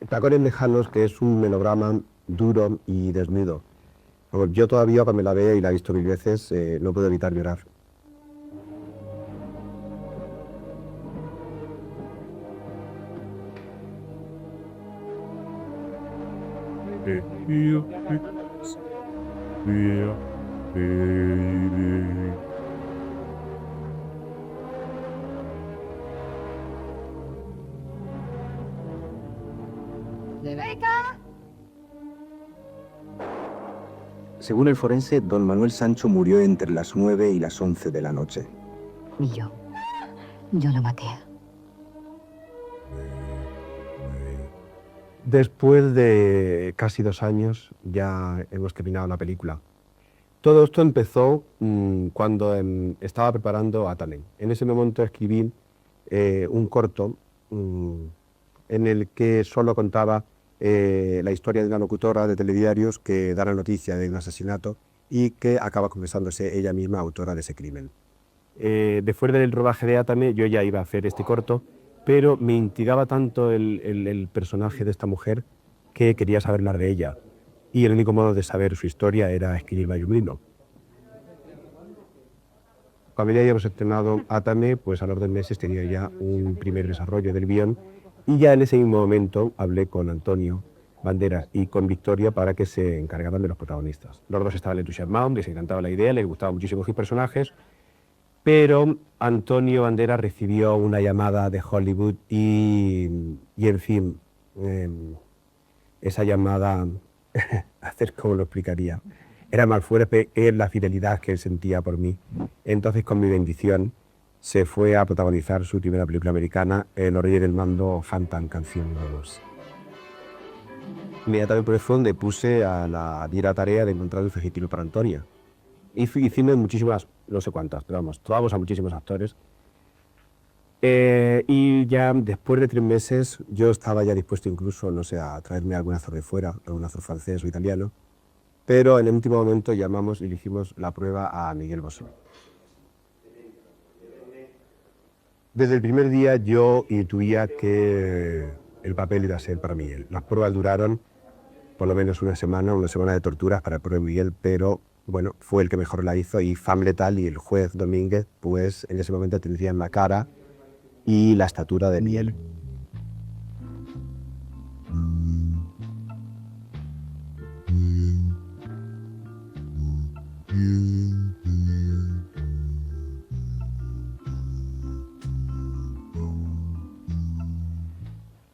Tacones lejanos, que es un melodrama duro y desnudo. Yo todavía, cuando me la veo y la he visto 1000 veces, no puedo evitar llorar. Según el forense, don Manuel Sancho murió entre las 9 y las 11 de la noche. Y yo lo maté. Después de casi 2 años ya hemos terminado la película. Todo esto empezó cuando estaba preparando Atane. En ese momento escribí un corto en el que solo contaba la historia de una locutora de telediarios que da la noticia de un asesinato y que acaba confesándose ella misma autora de ese crimen. Después del rodaje de Atame yo ya iba a hacer este corto, pero me intrigaba tanto el personaje de esta mujer que quería saber más de ella. Y el único modo de saber su historia era escribirla yo mismo. Cuando ya habíamos estrenado Atame, pues a los 2 meses tenía ya un primer desarrollo del guión y ya en ese mismo momento hablé con Antonio Banderas y con Victoria para que se encargaran de los protagonistas. Los dos estaban entusiasmados, les encantaba la idea, les gustaban muchísimo sus personajes, pero Antonio Banderas recibió una llamada de Hollywood y en fin, esa llamada, ¿cómo lo explicaría? Era más fuerte que la fidelidad que él sentía por mí. Entonces, con mi bendición, se fue a protagonizar su primera película americana, Los Reyes del Mando cantan canción nuevos. Inmediatamente por eso le puse a la diera tarea de encontrar un fugitivo para Antonia. Hicimos muchísimas, no sé cuántas, pero vamos, probamos a muchísimos actores. Y ya después de 3 meses yo estaba ya dispuesto incluso, no sé, a traerme algún actor de fuera, algún actor francés o italiano, pero en el último momento llamamos y le hicimos la prueba a Miguel Bosé. Desde el primer día yo intuía que el papel iba a ser para Miguel. Las pruebas duraron por lo menos una semana de torturas para el pobre Miguel, pero bueno, fue el que mejor la hizo y Femme Letal y el juez Domínguez, pues en ese momento tendrían la cara y la estatura de Miguel.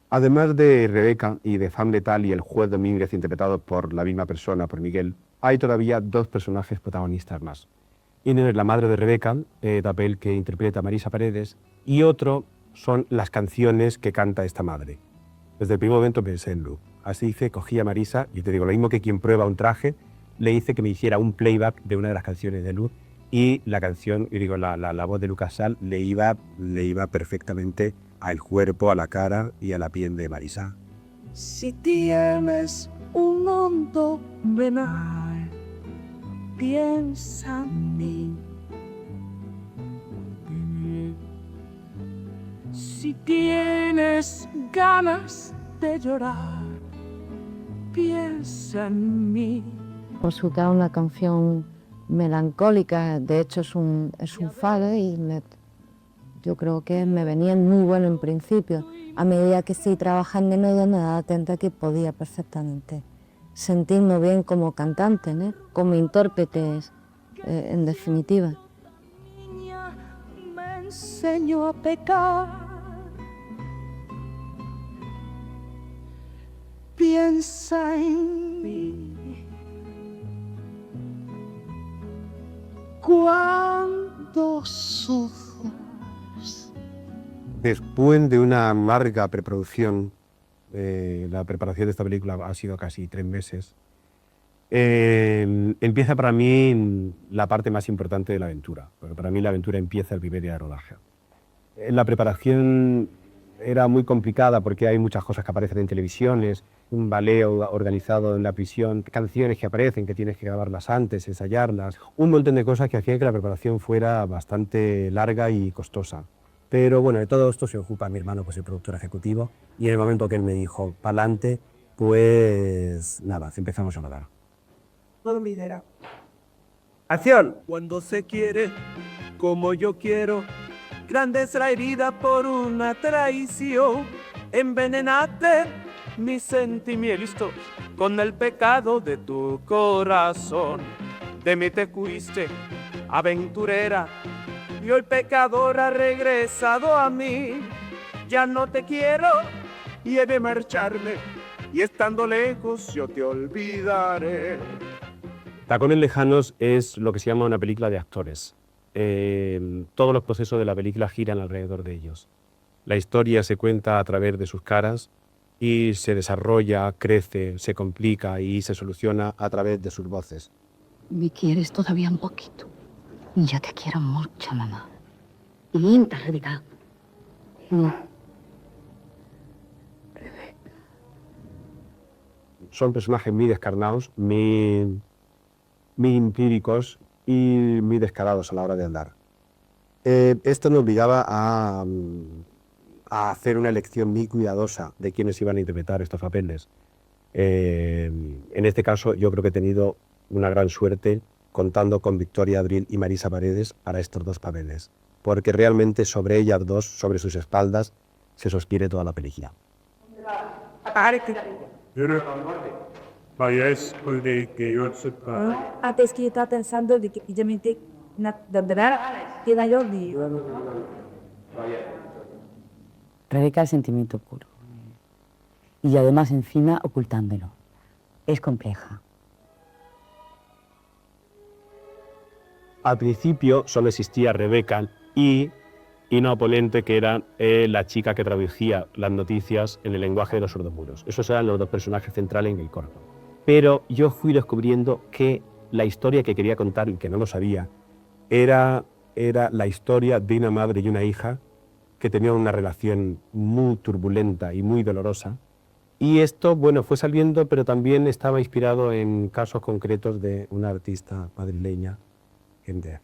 Además de Rebeca y de Femme Letal y el juez Domínguez interpretados por la misma persona, por Miguel, hay todavía 2 personajes protagonistas más. Uno es la madre de Rebeca, papel que interpreta Marisa Paredes, y otro son las canciones que canta esta madre. Desde el primer momento pensé en Lu. Así hice, cogí a Marisa, y te digo, lo mismo que quien prueba un traje, le hice que me hiciera un playback de una de las canciones de Lu, y la canción, y digo, la voz de Lucas Sal le iba perfectamente al cuerpo, a la cara y a la piel de Marisa. Si tienes un hondo venal, piensa en mí. Si tienes ganas de llorar, piensa en mí. Resulta una canción melancólica, de hecho es un fado y yo creo que me venía muy bueno en principio. A medida que estoy trabajando me doy atenta que podía perfectamente sentirme bien como cantante, ¿no? Como intérprete, en definitiva. Niña me enseñó a pecar. Piensa en mí. Cuando sufras. Después de una larga preproducción, la preparación de esta película ha sido casi 3 meses, empieza para mí la parte más importante de la aventura, porque para mí la aventura empieza el primer día de rodaje. La preparación era muy complicada porque hay muchas cosas que aparecen en televisiones, un baleo organizado en la prisión, canciones que aparecen que tienes que grabarlas antes, ensayarlas, un montón de cosas que hacían que la preparación fuera bastante larga y costosa. Pero bueno, de todo esto se ocupa mi hermano, pues el productor ejecutivo, y en el momento que él me dijo, pa'lante, pues nada, empezamos a rodar. ¡Acción! Cuando se quiere, como yo quiero, grande es la herida por una traición. Envenenaste mi sentimiento con el pecado de tu corazón. De mí te fuiste, aventurera, y hoy pecador ha regresado a mí. Ya no te quiero y he de marcharme, y estando lejos yo te olvidaré. Tacones lejanos es lo que se llama una película de actores. Todos los procesos de la película giran alrededor de ellos. La historia se cuenta a través de sus caras y se desarrolla, crece, se complica y se soluciona a través de sus voces. Me quieres todavía un poquito. Y ya te quiero mucho, mamá. Linda, Rebeca. No. Son personajes muy descarnados, muy empíricos y muy descarados a la hora de andar. Esto nos obligaba a hacer una elección muy cuidadosa de quiénes iban a interpretar estos papeles. En este caso yo creo que he tenido una gran suerte contando con Victoria Abril y Marisa Paredes para estos dos papeles, porque realmente sobre ellas dos, sobre sus espaldas, se sostiene toda la película. Antes que yo estaba pensando de que ella me de verdad queda yo de... Rebeca es sentimiento puro. Y además encima ocultándolo. Es compleja. Al principio solo existía Rebeca y una oponente que era la chica que traducía las noticias en el lenguaje de los sordomudos. Esos eran los dos personajes centrales en el corto. Pero yo fui descubriendo que la historia que quería contar, y que no lo sabía, era la historia de una madre y una hija que tenían una relación muy turbulenta y muy dolorosa. Y esto, bueno, fue saliendo, pero también estaba inspirado en casos concretos de una artista madrileña, gente.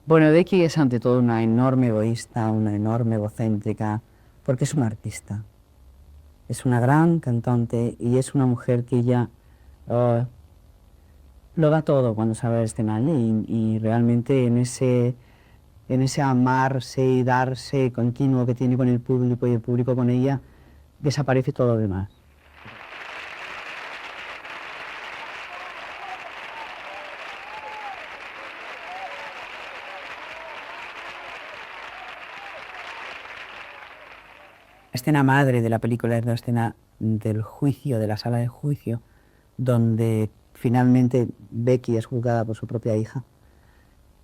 Bueno, Becky es ante todo una enorme egoísta, una enorme egocéntrica, porque es una artista. Es una gran cantante y es una mujer que ella lo da todo cuando sale al escenario y realmente en ese amarse y darse continuo que tiene con el público y el público con ella, desaparece todo lo demás. La escena madre de la película es la escena del juicio, de la sala de juicio, donde finalmente Becky es juzgada por su propia hija.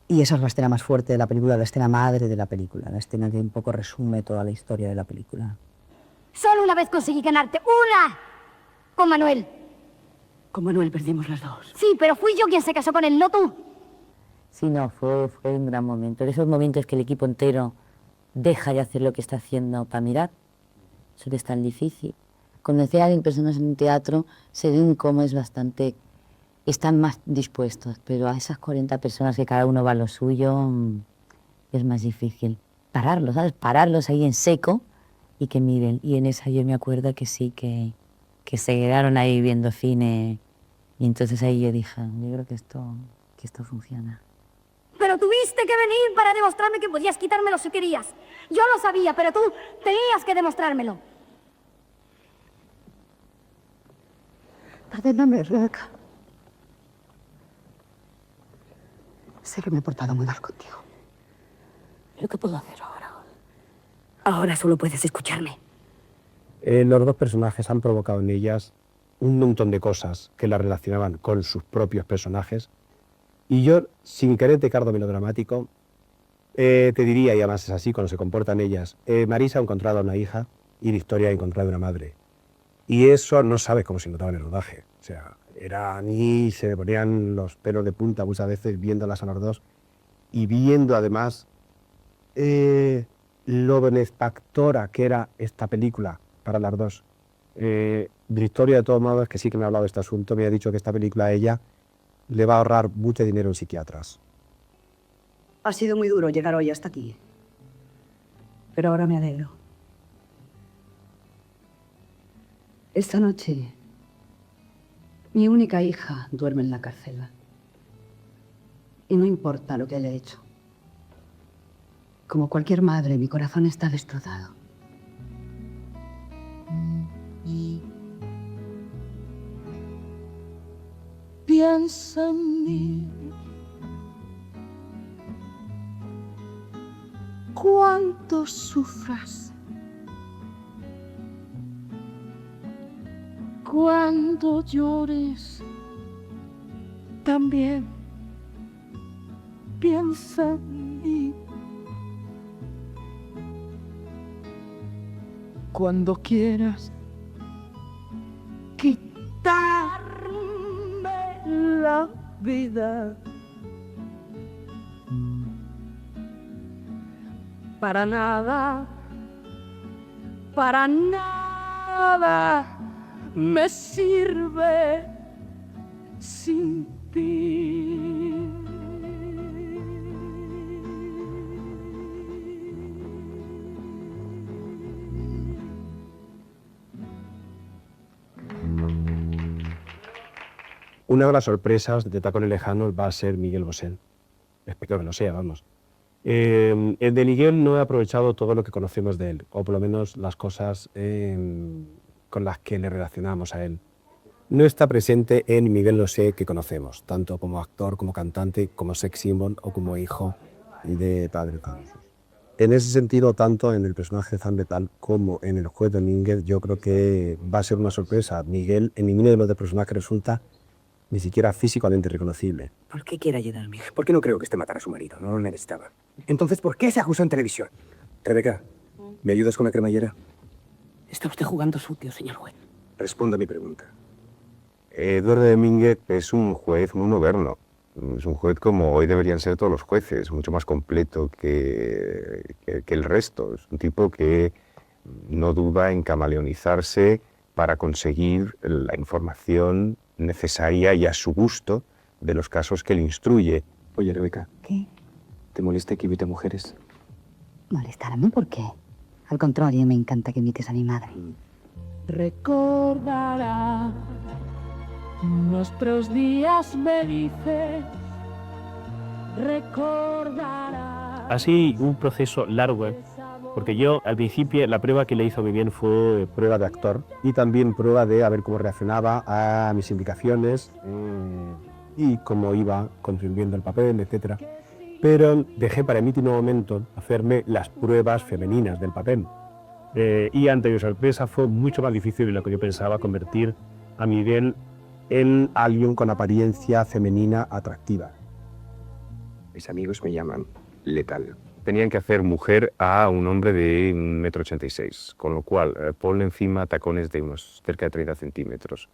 Y esa es la escena más fuerte de la película, la escena madre de la película, la escena que un poco resume toda la historia de la película. Solo una vez conseguí ganarte, ¡una! Con Manuel. Con Manuel perdimos las dos. Sí, pero fui yo quien se casó con él, no tú. Sí, no, fue un gran momento. En esos momentos que el equipo entero deja de hacer lo que está haciendo para mirar, eso es tan difícil. Cuando hay personas en un teatro, se ven cómo es bastante... Están más dispuestos, pero a esas 40 personas que cada uno va a lo suyo, es más difícil. Pararlos, ¿sabes? Pararlos ahí en seco y que miren. Y en esa yo me acuerdo que sí, que se quedaron ahí viendo cine. Y entonces ahí yo dije, yo creo que esto funciona. Pero tuviste que venir para demostrarme que podías quitármelo si querías. Yo lo sabía, pero tú tenías que demostrármelo. Perdóname, Rebeca. Sé que me he portado muy mal contigo. ¿Pero qué puedo hacer ahora? Ahora solo puedes escucharme. Los dos personajes han provocado en ellas un montón de cosas que las relacionaban con sus propios personajes. Y yo, sin querer pecar de melodramático, te diría, y además es así cuando se comportan ellas, Marisa ha encontrado a una hija y Victoria ha encontrado a una madre. Y eso no sabes cómo se notaba en el rodaje. O sea, se me ponían los pelos de punta muchas veces viéndolas a los dos y viendo además lo benefactora que era esta película para las dos. Victoria, de todos modos, que sí que me ha hablado de este asunto, me ha dicho que esta película a ella le va a ahorrar mucho dinero en psiquiatras. Ha sido muy duro llegar hoy hasta aquí. pero ahora me alegro. Esta noche, mi única hija duerme en la cárcel. Y no importa lo que haya hecho. Como cualquier madre, mi corazón está destrozado. Piensa en mí. Cuánto sufras. Cuando llores. También piensa en mí. Cuando quieras quitarme la vida, para nada me sirve sin ti. Una de las sorpresas de Tacones Lejanos va a ser Miguel Bosé. Espero que lo sea, vamos. De Miguel no he aprovechado todo lo que conocemos de él, o por lo menos las cosas con las que le relacionamos a él. No está presente en Miguel Bosé que conocemos, tanto como actor, como cantante, como sex symbol o como hijo de padre famosos. En ese sentido, tanto en el personaje de Zambetal como en el juez Domínguez, yo creo que va a ser una sorpresa. Miguel en ninguno de los dos personajes resulta ni siquiera físicamente reconocible. ¿Por qué quiere ayudarme? Porque no creo que este matara a su marido, no lo necesitaba. Entonces, ¿por qué se acusó en televisión? Rebeca, ¿me ayudas con la cremallera? Está usted jugando sucio, señor juez. Responda a mi pregunta. Eduardo Domínguez es un juez muy moderno. Es un juez como hoy deberían ser todos los jueces, mucho más completo que el resto. Es un tipo que no duda en camaleonizarse para conseguir la información necesaria y a su gusto de los casos que le instruye. Oye, Rebeca. ¿Qué? ¿Te molesta que imite a mujeres? ¿Molestarme? ¿Por qué? Al contrario, me encanta que imites a mi madre. Recordará nuestros días, me dice. Recordará. Ha sido un proceso largo, porque yo al principio la prueba que le hizo muy bien fue Prueba de actor y también prueba de a ver cómo reaccionaba a mis indicaciones y cómo iba contribuyendo el papel, etc. Pero dejé para mi último momento hacerme las pruebas femeninas del papel. Y ante mi sorpresa fue mucho más difícil de lo que yo pensaba convertir a Miguel en alguien con apariencia femenina atractiva. Mis amigos me llaman letal. Tenían que hacer mujer a un hombre de 1,86 m, con lo cual ponle encima tacones de unos cerca de 30 centímetros.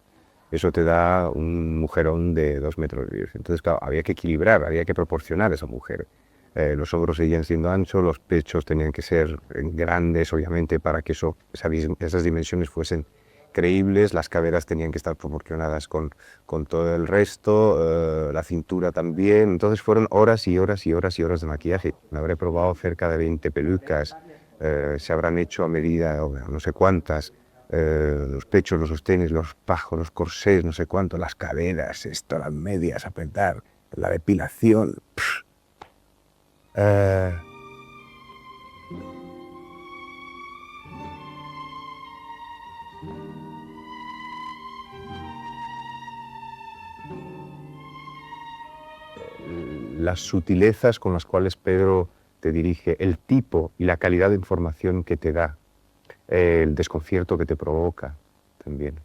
Eso te da un mujerón de 2,10 metros. Entonces, claro, había que equilibrar, había que proporcionar a esa mujer. Los hombros seguían siendo anchos, los pechos tenían que ser grandes, obviamente, para que esas dimensiones fuesen creíbles, las caderas tenían que estar proporcionadas con todo el resto, la cintura también. Entonces fueron horas y horas y horas y horas de maquillaje. Me habré probado cerca de 20 pelucas, se habrán hecho a medida, no sé cuántas, los pechos, los sostenes, los pajos, los corsés, no sé cuánto, las caderas, las medias, apretar, la depilación. Las sutilezas con las cuales Pedro te dirige, el tipo y la calidad de información que te da, el desconcierto que te provoca también,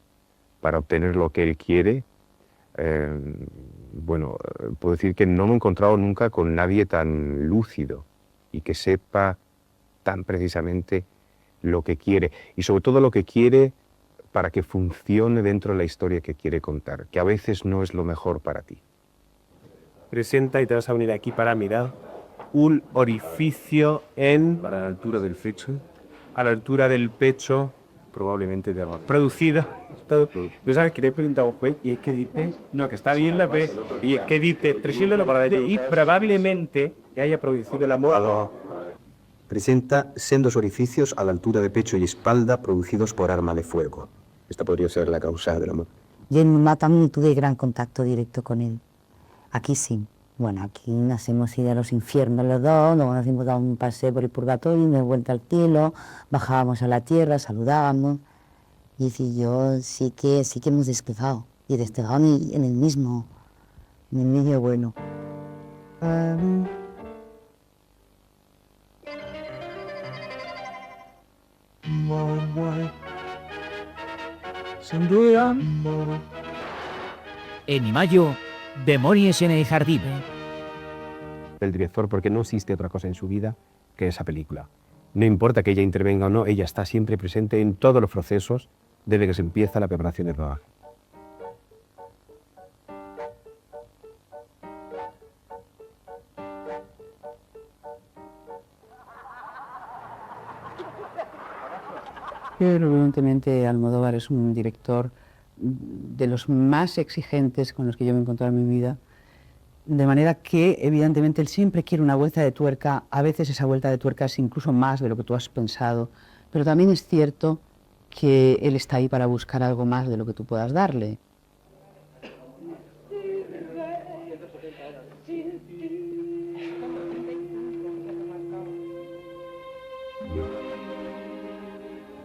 para obtener lo que él quiere. Bueno, puedo decir que no me he encontrado nunca con nadie tan lúcido y que sepa tan precisamente lo que quiere, y sobre todo lo que quiere para que funcione dentro de la historia que quiere contar, que a veces no es lo mejor para ti. Presenta y te vas a venir aquí para mirar un orificio Para la altura del pecho. a la altura del pecho, probablemente de abajo. Producido. Tú sabes que le he preguntado a un juez y es que dice, no, que está bien la P, y es que dice 300 para adelante y probablemente que haya producido el amor. Presenta sendos orificios a la altura de pecho y espalda producidos por arma de fuego. Esta podría ser la causa de la muerte. Yo en Mata también tuve gran contacto directo con él. Aquí sí. Bueno, aquí nos hemos ido a los infiernos los dos, nos hemos dado un paseo por el purgatorio, de vuelta al cielo, bajábamos a la tierra, saludábamos. Y decir, yo sí que hemos despegado. Y despegado en el mismo, en el medio bueno. En mayo, Demonios en el jardín. El director, porque no existe otra cosa en su vida que esa película. No importa que ella intervenga o no, ella está siempre presente en todos los procesos desde que se empieza la preparación del rodaje. Pero evidentemente Almodóvar es un director de los más exigentes con los que yo me he encontrado en mi vida, de manera que evidentemente él siempre quiere una vuelta de tuerca, a veces esa vuelta de tuerca es incluso más de lo que tú has pensado, pero también es cierto que él está ahí para buscar algo más de lo que tú puedas darle.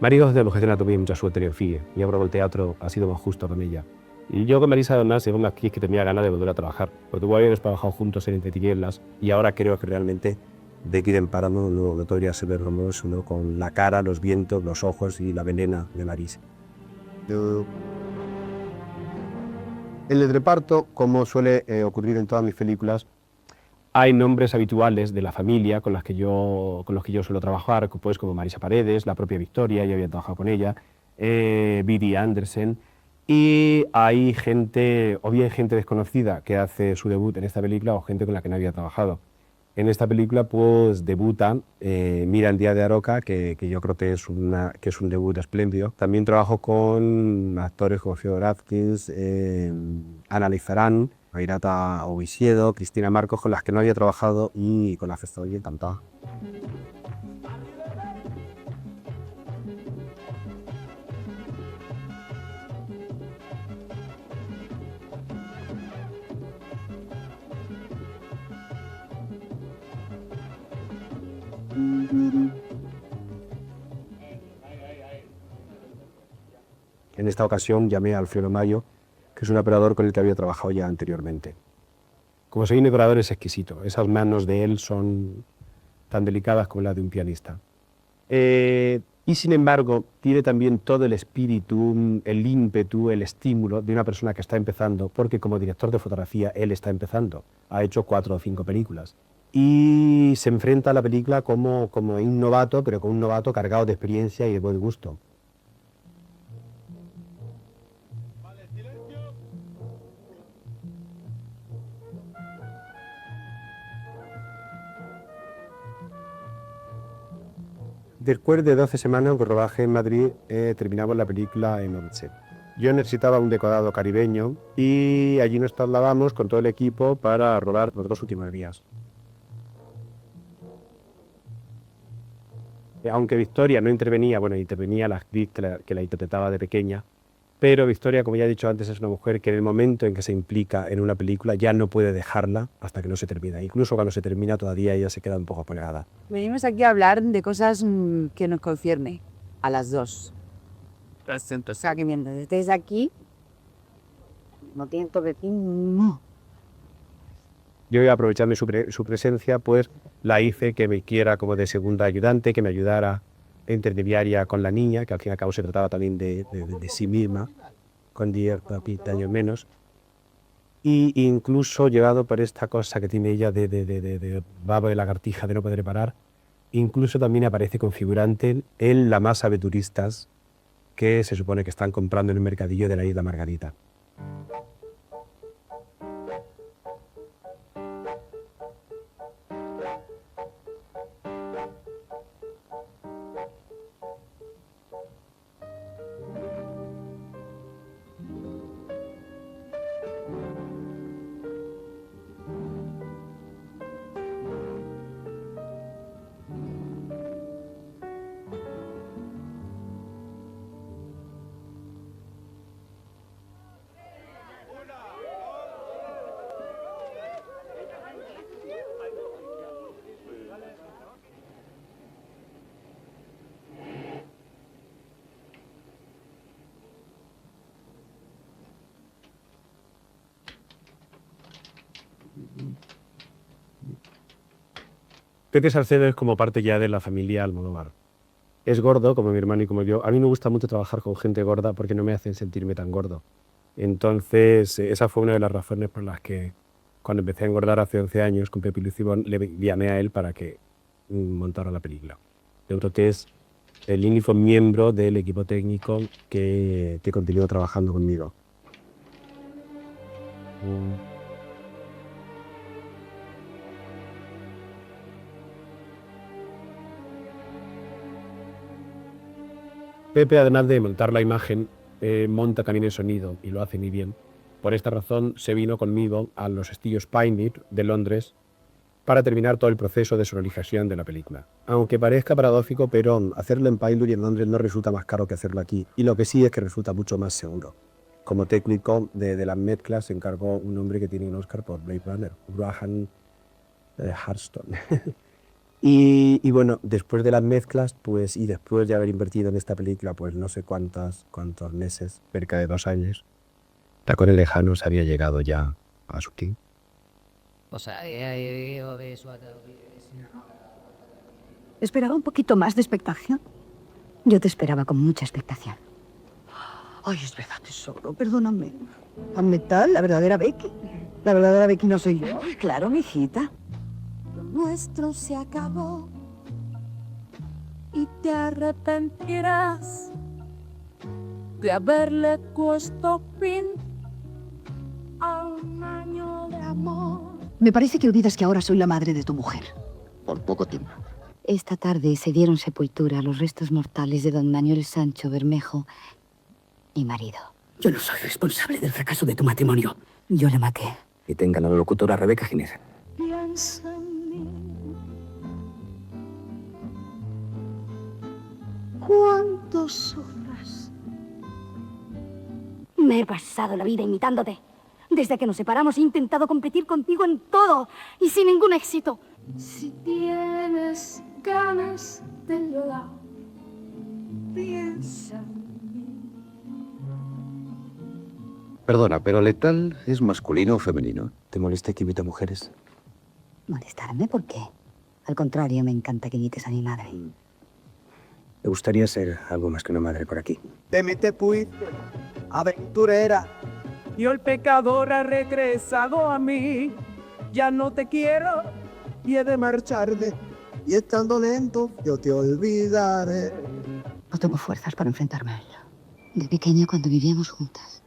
Mario de Logestión tuve mucha suerte en FIE y ahora el teatro ha sido más justo con ella. Y yo con Marisa además según aquí es que tenía ganas de volver a trabajar, porque igual habíamos trabajado juntos en Entre Tinieblas y ahora creo que realmente de Kid en Páramo no podría ser hermoso, ¿no? Con la cara, los vientos, los ojos y la venena de Marisa. En el reparto, como suele ocurrir en todas mis películas, hay nombres habituales de la familia con los que yo suelo trabajar, pues como Marisa Paredes, la propia Victoria, yo había trabajado con ella, Bidi Andersen, y hay gente, o bien gente desconocida que hace su debut en esta película o gente con la que no había trabajado. En esta película pues debuta Mira el día de Aroca, que yo creo que es un debut espléndido. También trabajo con actores como Fiodor Atkins, Ana Lizarán, Airata Ovisiedo, Cristina Marcos, con las que no había trabajado y con las que estoy encantada. En esta ocasión llamé a Alfredo Mayo, que es un operador con el que había trabajado ya anteriormente. Como soy un operador es exquisito, esas manos de él son tan delicadas como las de un pianista. Y sin embargo, tiene también todo el espíritu, el ímpetu, el estímulo de una persona que está empezando, porque como director de fotografía él está empezando, ha hecho 4 o 5 películas. Y se enfrenta a la película como un novato, pero como un novato cargado de experiencia y de buen gusto. Después de 12 semanas de rodaje en Madrid, terminamos la película en Once. Yo necesitaba un decorado caribeño y allí nos trasladamos con todo el equipo para rodar los 2 últimos días. Aunque Victoria no intervenía, bueno, intervenía la actriz que la interpretaba de pequeña, pero Victoria, como ya he dicho antes, es una mujer que en el momento en que se implica en una película ya no puede dejarla hasta que no se termina. Incluso cuando se termina todavía ella se queda un poco apagada. Venimos aquí a hablar de cosas que nos conciernen a las dos. O sea, que mientras estéis aquí, no tienen que decir no. Yo, aprovechando su presencia, pues la hice que me quiera como de segunda ayudante, que me ayudara intermediaria con la niña, que al fin y al cabo se trataba también de sí misma, con 10 años menos. Y incluso llegado por esta cosa que tiene ella de babo de lagartija, de no poder parar, incluso también aparece con figurante en la masa de turistas que se supone que están comprando en el mercadillo de la isla Margarita. Pepe Salcedo es como parte ya de la familia Almodóvar. Es gordo, como mi hermano y como yo. A mí me gusta mucho trabajar con gente gorda porque no me hacen sentirme tan gordo. Entonces, esa fue una de las razones por las que cuando empecé a engordar hace 11 años con Pepe Lucibón, le llamé a él para que montara la película. Yo creo que es el único miembro del equipo técnico que continuó trabajando conmigo. Pepe, además de montar la imagen, monta también el sonido y lo hace muy bien. Por esta razón se vino conmigo a los estudios Pioneer de Londres para terminar todo el proceso de sonorización de la película. Aunque parezca paradójico, pero hacerlo en Pioneer y en Londres no resulta más caro que hacerlo aquí. Y lo que sí es que resulta mucho más seguro. Como técnico de las mezclas se encargó un hombre que tiene un Oscar por Blade Runner, Graham Harstone. Y bueno, después de las mezclas, pues, y después de haber invertido en esta película, pues no sé cuántos meses, cerca de 2 años, Tacones Lejanos había llegado ya a su fin. Esperaba un poquito más de expectación. Yo te esperaba con mucha expectación. Ay, es verdad, tesoro, perdóname. ¿Pan metal? ¿La verdadera Becky? La verdadera Becky no soy yo. Claro, mijita. Lo nuestro se acabó y te arrepentirás de haberle puesto fin a un año de amor. Me parece que olvidas que ahora soy la madre de tu mujer. Por poco tiempo. Esta tarde se dieron sepultura a los restos mortales de don Manuel Sancho Bermejo, mi marido. Yo no soy responsable del fracaso de tu matrimonio. Yo le maté. Y tengan a la locutora Rebeca Ginés. Piensa en mí. ¿Cuántos horas? Me he pasado la vida imitándote. Desde que nos separamos he intentado competir contigo en todo y sin ningún éxito. Si tienes ganas de llorar, piensa en mí. Perdona, pero ¿Letal es masculino o femenino? ¿Te molesta que imite a mujeres? ¿Molestarme? ¿Por qué? Al contrario, me encanta que imites a mi madre. Me gustaría ser algo más que una madre por aquí. Te fuiste, aventurera, y el pecador ha regresado a mí. Ya no te quiero y he de marcharme. Y estando lento, yo te olvidaré. No tengo fuerzas para enfrentarme a él. De pequeña, cuando vivíamos juntas,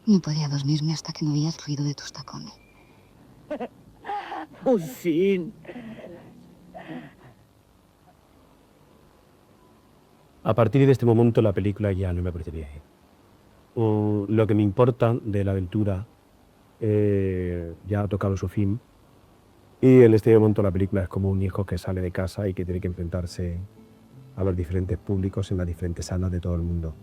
no podía dormirme hasta que no oía el ruido de tus tacones. Por fin. A partir de este momento la película ya no me pertenece. Lo que me importa de la aventura ya ha tocado su fin. Y en este momento la película es como un hijo que sale de casa y que tiene que enfrentarse a los diferentes públicos en las diferentes salas de todo el mundo.